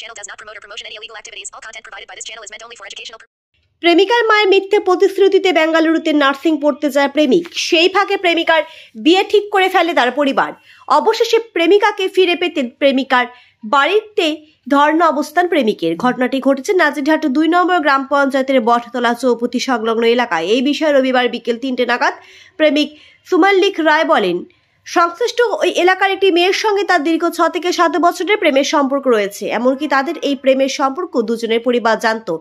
channel does not promote or promotion any illegal activities. All content provided by this channel is meant only for educational purposes. প্রেমিকার মায়ের মিথ্যে প্রতিশ্রুতিতে বেঙ্গালুরুতে nursing পড়তে যায় প্রেমিক। সেই ফাঁকে প্রেমিকার বিয়ে ঠিক করে ফেলে তার পরিবার। অবশেষে প্রেমিকাকে ফিরে পেতে প্রেমিকার বাড়িতে ধর্ণা অবস্থান প্রেমিকের। ঘটনাটি ঘটেছে নাজিরহাট 2 নম্বর গ্রাম পঞ্চায়েতের বটতলা চৌপতি সংলগ্ন এলাকায়। এই বিষয়ে রবিবার বিকেল 3টে নাগাদ প্রেমিক সুমল্লিক রায় বলেন, সংশ্লিষ্ট ওই এলাকার একটি মেয়ের সঙ্গে তার দীর্ঘ 6 থেকে 7 বছরের প্রেমের সম্পর্ক রয়েছে। এমনকি তাদের এই প্রেমের সম্পর্ক দুজনের পরিবার জানতো।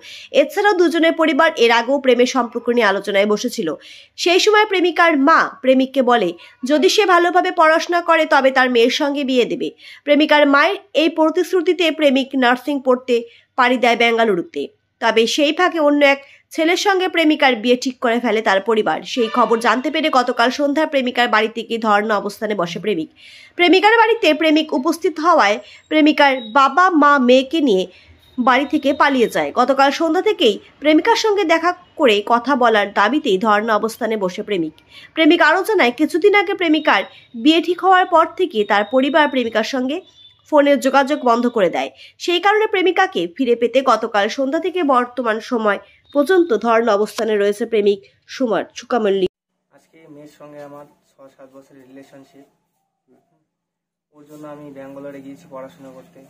এছাড়াও দুজনের পরিবার এর আগেও প্রেমের সম্পর্ক নিয়ে আলোচনায় বসেছিল। সেই সময় প্রেমিকার মা প্রেমিককে বলে, যদি সে ভালোভাবে পড়াশোনা করে তবে তার মেয়ের সঙ্গে বিয়ে দেবে। প্রেমিকার মায়ের এই প্রতিশ্রুতিতে প্রেমিক নার্সিং পড়তে পাড়ি দেয় বেঙ্গালুরুতে। তবে সেই ফাঁকে অন্য এক ছেলের সঙ্গে প্রেমিকার বিয়ে ঠিক করে ফেলে তার পরিবার। সেই খবর জানতে পেরে গতকাল সন্ধ্যায় প্রেমিকার বাড়িতে গিয়ে ধর্ণা অবস্থানে বসে প্রেমিক। প্রেমিকার বাড়িতে প্রেমিক উপস্থিত হওয়ায় প্রেমিকার বাবা মা মেয়েকে নিয়ে বাড়ি থেকে পালিয়ে যায়। গতকাল সন্ধ্যা থেকেই প্রেমিকার সঙ্গে দেখা করে কথা বলার দাবিতেই ধর্ণা অবস্থানে বসে প্রেমিক আরও জানায়, কিছুদিন আগে প্রেমিকার বিয়ে ঠিক হওয়ার পর থেকে তার পরিবার প্রেমিকার সঙ্গে ফোনের যোগাযোগ বন্ধ করে দেয়। সেই কারণে প্রেমিকাকে ফিরে পেতে গতকাল সন্ধ্যা থেকে বর্তমান সময় পর্যন্ত ধর্ণা অবস্থানে রয়েছে প্রেমিক সুকামল্লিক। আজকে মেয়ের সঙ্গে আমার 6-7 বছরের রিলেশনশিপ। ওর জন্য আমি ব্যাঙ্গালোরে গিয়েছি পড়াশোনা করতে।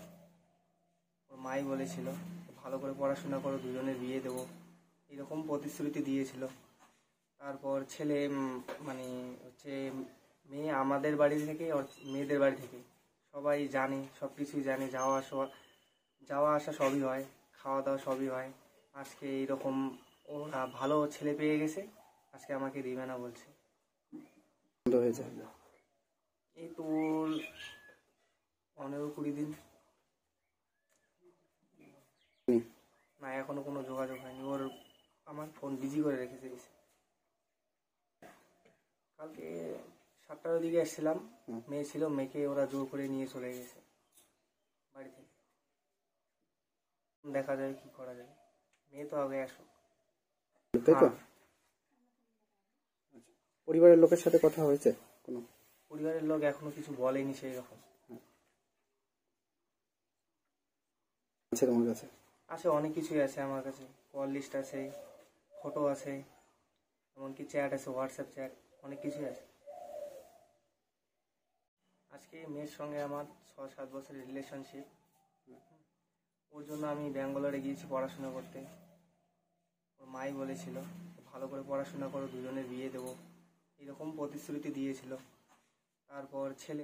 ওর মাই বলেছিল ভালো করে পড়াশোনা করো, দুজনের বিয়ে দেবো, এরকম প্রতিশ্রুতি দিয়েছিল। তারপর ছেলে মেয়ে আমাদের বাড়ি থেকে ওর মেয়েদের বাড়ি থেকে সবাই জানে, সব কিছুই জানে, যাওয়া আসা সবই হয়, খাওয়া দাওয়া সবই হয়। আজকে এইরকম ওরা ভালো ছেলে পেয়ে গেছে, আজকে আমাকে দিবে না বলছে। এই তো 15-20 দিন না, এখনো কোনো যোগাযোগ হয়নি। ওর আমার ফোন বিজি করে রেখেছে। কালকে 7টার দিকে এসেছিলাম, মেয়ে ছিল, মেয়েকে ওরা জোর করে নিয়ে চলে গেছে বাড়ি থেকে। দেখা যায় কি করা যায়, মেয়ে তো আগে আসুক। পরিবারের লোকের সাথে কথা হয়েছে? কোনো পরিবারের লোক এখনো কিছু বলেনি সেই রকম। আছে তোমার কাছে? আছে, অনেক কিছুই আছে আমার কাছে। কল লিস্ট আছে, ফটো আছে, এমনকি চ্যাট আছে, হোয়াটসঅ্যাপ চ্যাট, অনেক কিছুই আছে। আজকে মেয়ের সঙ্গে আমার 6-7 বছরের রিলেশনশিপ। ওর জন্য আমি ব্যাঙ্গালোরে গিয়েছি পড়াশোনা করতে। ওর মাই বলেছিল ভালো করে পড়াশোনা করো, দুজনের বিয়ে দেবো, এরকম প্রতিশ্রুতি দিয়েছিল। তারপর ছেলে